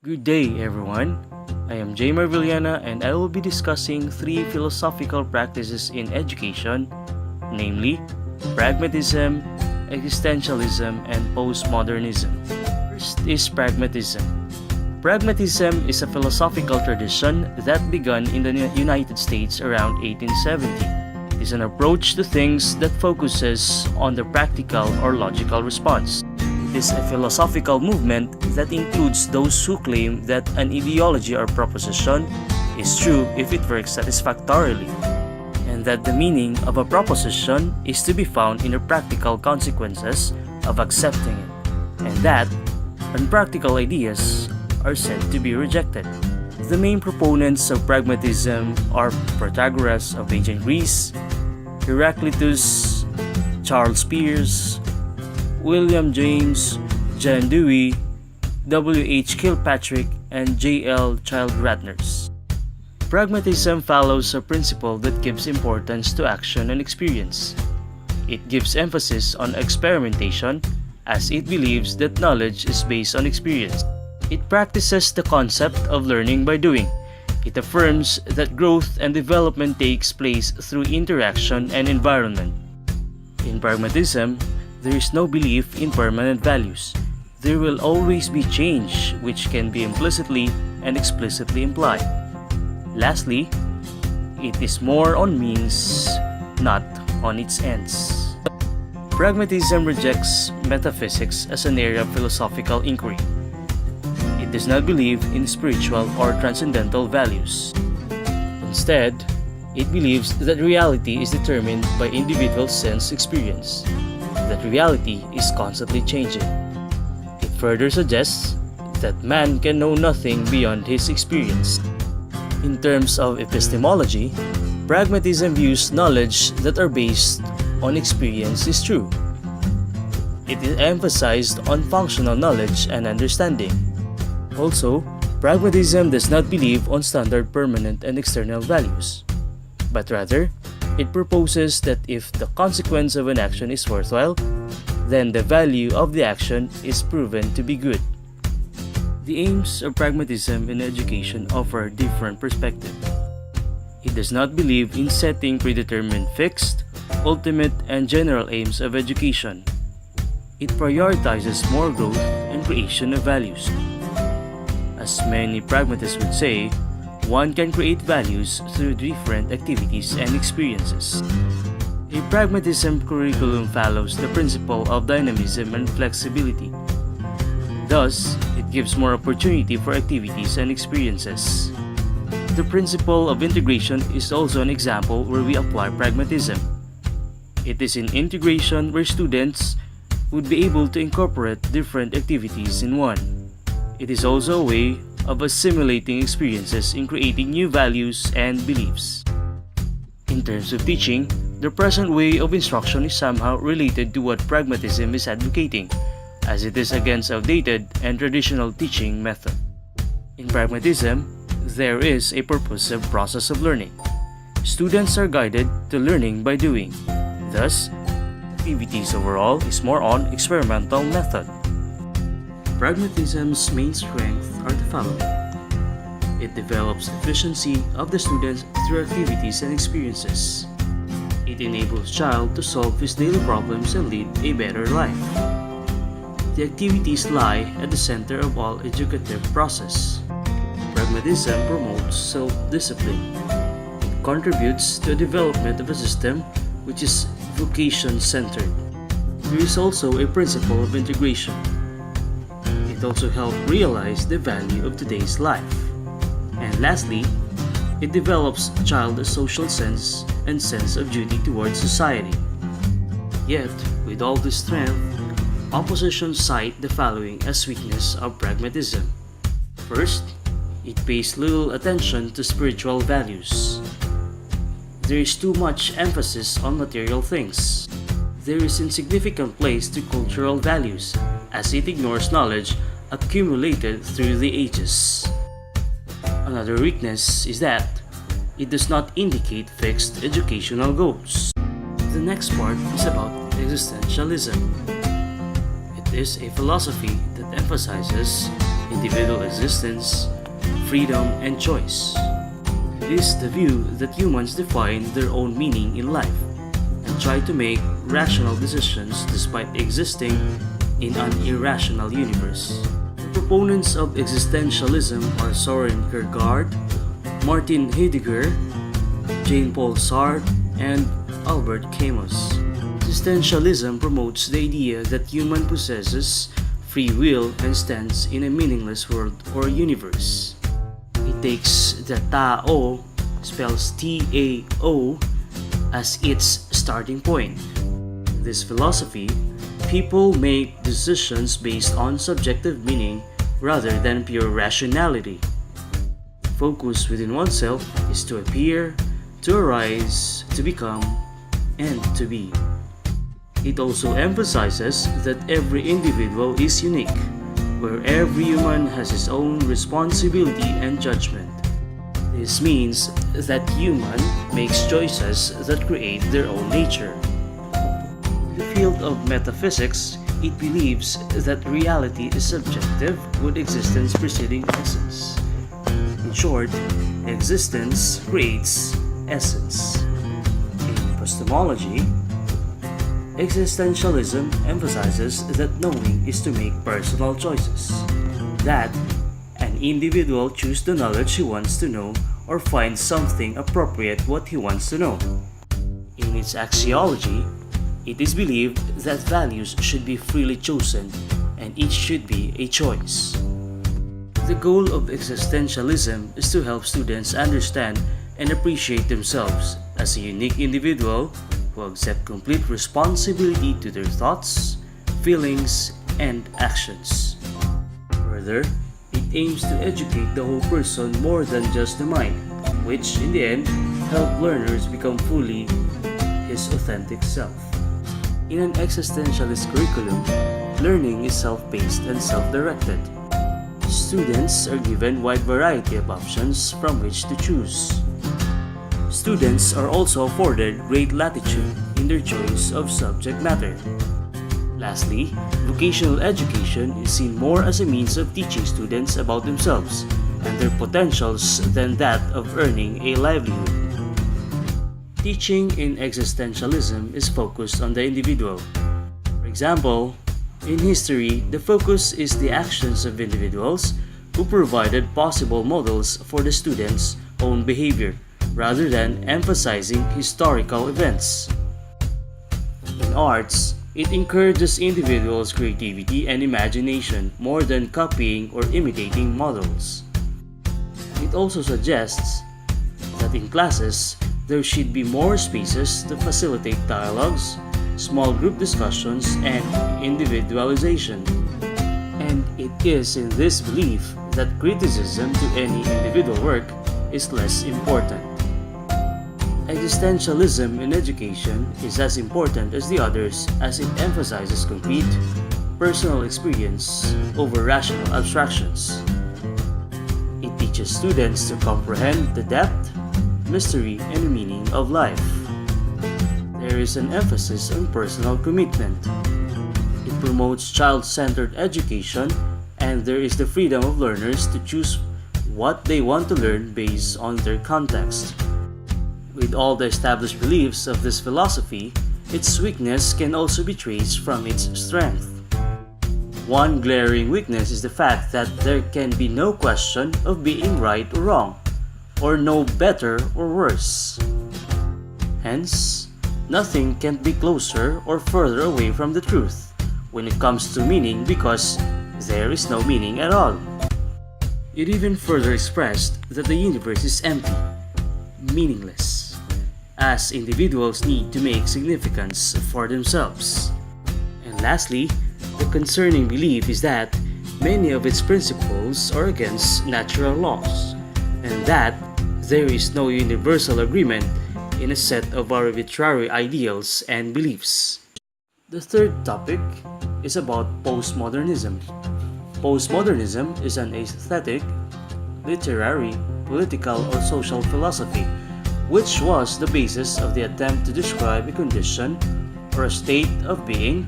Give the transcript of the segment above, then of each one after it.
Good day, everyone. I am Jay Marvillana and I will be discussing three philosophical practices in education, namely Pragmatism, Existentialism, and Postmodernism. First is Pragmatism. Pragmatism is a philosophical tradition that began in the United States around 1870. It is an approach to things that focuses on the practical or logical response. It is a philosophical movement that includes those who claim that an ideology or proposition is true if it works satisfactorily, and that the meaning of a proposition is to be found in the practical consequences of accepting it, and that unpractical ideas are said to be rejected. The main proponents of pragmatism are Protagoras of ancient Greece, Heraclitus, Charles Peirce, William James, John Dewey, W.H. Kilpatrick, and J.L. Childs-Ratners. Pragmatism follows a principle that gives importance to action and experience. It gives emphasis on experimentation, as it believes that knowledge is based on experience. It practices the concept of learning by doing. It affirms that growth and development takes place through interaction and environment. In pragmatism, there is no belief in permanent values. There will always be change, which can be implicitly and explicitly implied. Lastly, it is more on means, not on its ends. Pragmatism rejects metaphysics as an area of philosophical inquiry. It does not believe in spiritual or transcendental values. Instead, it believes that reality is determined by individual sense experience, that reality is constantly changing. It further suggests that man can know nothing beyond his experience. In terms of epistemology, pragmatism views knowledge that are based on experience is true. It is emphasized on functional knowledge and understanding. Also, pragmatism does not believe on standard permanent and external values, but rather, it proposes that if the consequence of an action is worthwhile, then the value of the action is proven to be good. The aims of pragmatism in education offer a different perspective. It does not believe in setting predetermined, fixed, ultimate, and general aims of education. It prioritizes more growth and creation of values. As many pragmatists would say, one can create values through different activities and experiences. A pragmatism curriculum follows the principle of dynamism and flexibility. Thus, it gives more opportunity for activities and experiences. The principle of integration is also an example where we apply pragmatism. It is in integration where students would be able to incorporate different activities in one. It is also a way of assimilating experiences in creating new values and beliefs. In terms of teaching, the present way of instruction is somehow related to what pragmatism is advocating, as it is against outdated and traditional teaching method. In pragmatism, there is a purposive process of learning. Students are guided to learning by doing. Thus, activities overall is more on experimental method. Pragmatism's main strengths are the following. It develops efficiency of the students through activities and experiences. It enables child to solve his daily problems and lead a better life. The activities lie at the center of all educative process. Pragmatism promotes self-discipline. It contributes to the development of a system which is vocation-centered. There is also a principle of integration. It also helps realize the value of today's life. And lastly, it develops child a social sense and sense of duty towards society. Yet, with all this strength, opposition cite the following as weakness of pragmatism. First, it pays little attention to spiritual values. There is too much emphasis on material things. There is insignificant place to cultural values, as it ignores knowledge accumulated through the ages. Another weakness is that it does not indicate fixed educational goals. The next part is about existentialism. It is a philosophy that emphasizes individual existence, freedom, and choice. It is the view that humans define their own meaning in life and try to make rational decisions despite existing in an irrational universe. The proponents of existentialism are Soren Kierkegaard, Martin Heidegger, Jean-Paul Sartre, and Albert Camus. Existentialism promotes the idea that human possesses free will and stands in a meaningless world or universe. It takes the Tao, spells T-A-O, as its starting point. In this philosophy, people make decisions based on subjective meaning rather than pure rationality. Focus within oneself is to appear, to arise, to become, and to be. It also emphasizes that every individual is unique, where every human has his own responsibility and judgment. This means that human makes choices that create their own nature. In the field of metaphysics, it believes that reality is subjective with existence preceding essence. In short, existence creates essence. In epistemology, existentialism emphasizes that knowing is to make personal choices, that an individual chooses the knowledge he wants to know or finds something appropriate what he wants to know. In its axiology, it is believed that values should be freely chosen and each should be a choice. The goal of existentialism is to help students understand and appreciate themselves as a unique individual who accept complete responsibility to their thoughts, feelings, and actions. Further, it aims to educate the whole person more than just the mind, which in the end help learners become fully his authentic self. In an existentialist curriculum, learning is self-paced and self-directed. Students are given wide variety of options from which to choose. Students are also afforded great latitude in their choice of subject matter. Lastly, vocational education is seen more as a means of teaching students about themselves and their potentials than that of earning a livelihood. Teaching in existentialism is focused on the individual. For example, in history, the focus is the actions of individuals who provided possible models for the students' own behavior, rather than emphasizing historical events. In arts, it encourages individuals' creativity and imagination more than copying or imitating models. It also suggests that in classes, there should be more spaces to facilitate dialogues, small group discussions, and individualization. And it is in this belief that criticism to any individual work is less important. Existentialism in education is as important as the others as it emphasizes concrete, personal experience over rational abstractions. It teaches students to comprehend the depth, mystery, and meaning of life. There is an emphasis on personal commitment. It promotes child-centered education, and there is the freedom of learners to choose what they want to learn based on their context. With all the established beliefs of this philosophy, its weakness can also be traced from its strength. One glaring weakness is the fact that there can be no question of being right or wrong, or no better or worse. Hence, nothing can be closer or further away from the truth when it comes to meaning, because there is no meaning at all. It even further expressed that the universe is empty, meaningless, as individuals need to make significance for themselves. And lastly, the concerning belief is that many of its principles are against natural laws, and that there is no universal agreement in a set of arbitrary ideals and beliefs. The third topic is about postmodernism. Postmodernism is an aesthetic, literary, political, or social philosophy which was the basis of the attempt to describe a condition or a state of being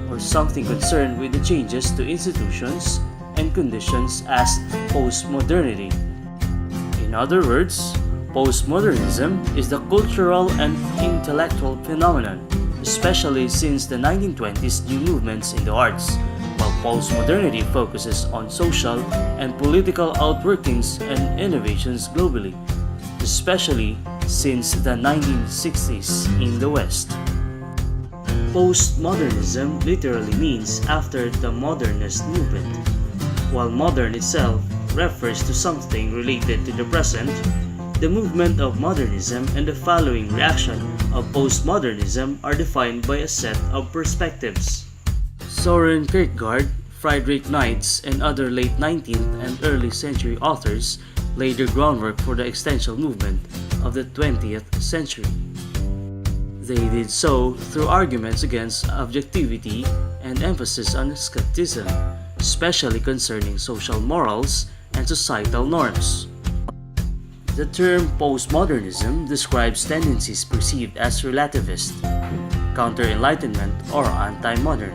or something concerned with the changes to institutions and conditions as postmodernity. In other words, postmodernism is the cultural and intellectual phenomenon, especially since the 1920s new movements in the arts, while postmodernity focuses on social and political outworkings and innovations globally, especially since the 1960s in the West. Postmodernism literally means after the modernist movement, while modern itself refers to something related to the present. The movement of modernism and the following reaction of postmodernism are defined by a set of perspectives. Soren Kierkegaard, Friedrich Nietzsche, and other late 19th and early century authors laid the groundwork for the existential movement of the 20th century. They did so through arguments against objectivity and emphasis on skepticism, especially concerning social morals and societal norms. The term postmodernism describes tendencies perceived as relativist, counter-enlightenment, or anti-modern,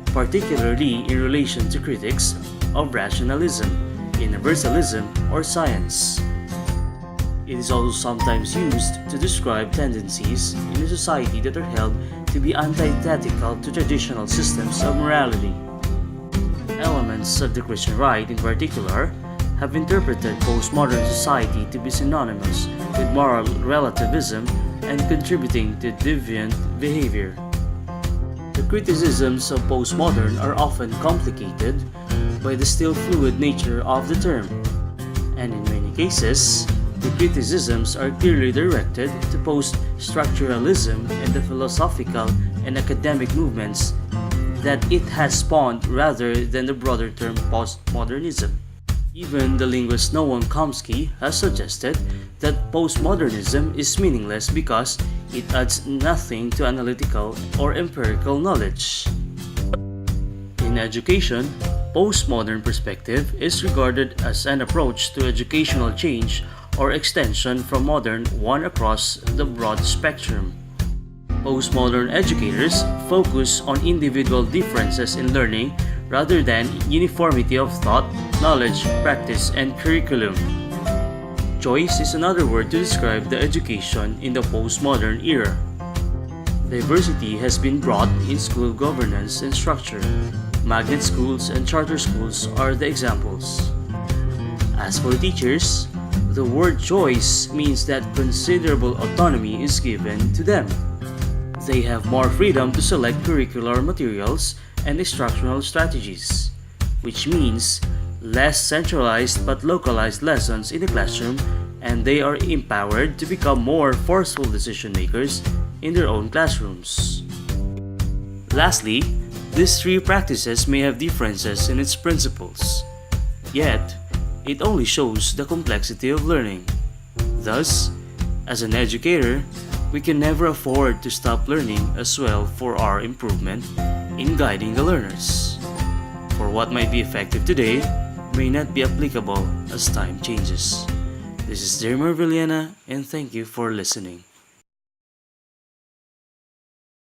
particularly in relation to critics of rationalism, universalism, or science. It is also sometimes used to describe tendencies in a society that are held to be antithetical to traditional systems of morality. Elements of the Christian right, in particular, have interpreted postmodern society to be synonymous with moral relativism and contributing to deviant behavior. The criticisms of postmodern are often complicated by the still fluid nature of the term, and in many cases, the criticisms are clearly directed to post-structuralism and the philosophical and academic movements that it has spawned rather than the broader term postmodernism. Even the linguist Noam Chomsky has suggested that postmodernism is meaningless because it adds nothing to analytical or empirical knowledge. In education, postmodern perspective is regarded as an approach to educational change or extension from modern one across the broad spectrum. Postmodern educators focus on individual differences in learning rather than uniformity of thought, knowledge, practice, and curriculum. Choice is another word to describe the education in the postmodern era. Diversity has been brought in school governance and structure. Magnet schools and charter schools are the examples. As for teachers, the word choice means that considerable autonomy is given to them. They have more freedom to select curricular materials and instructional strategies, which means less centralized but localized lessons in the classroom, and they are empowered to become more forceful decision makers in their own classrooms. Lastly, these three practices may have differences in its principles, yet it only shows the complexity of learning. Thus, as an educator, we can never afford to stop learning as well for our improvement in guiding the learners. For what might be effective today may not be applicable as time changes. This is Jeremy Villena, and thank you for listening.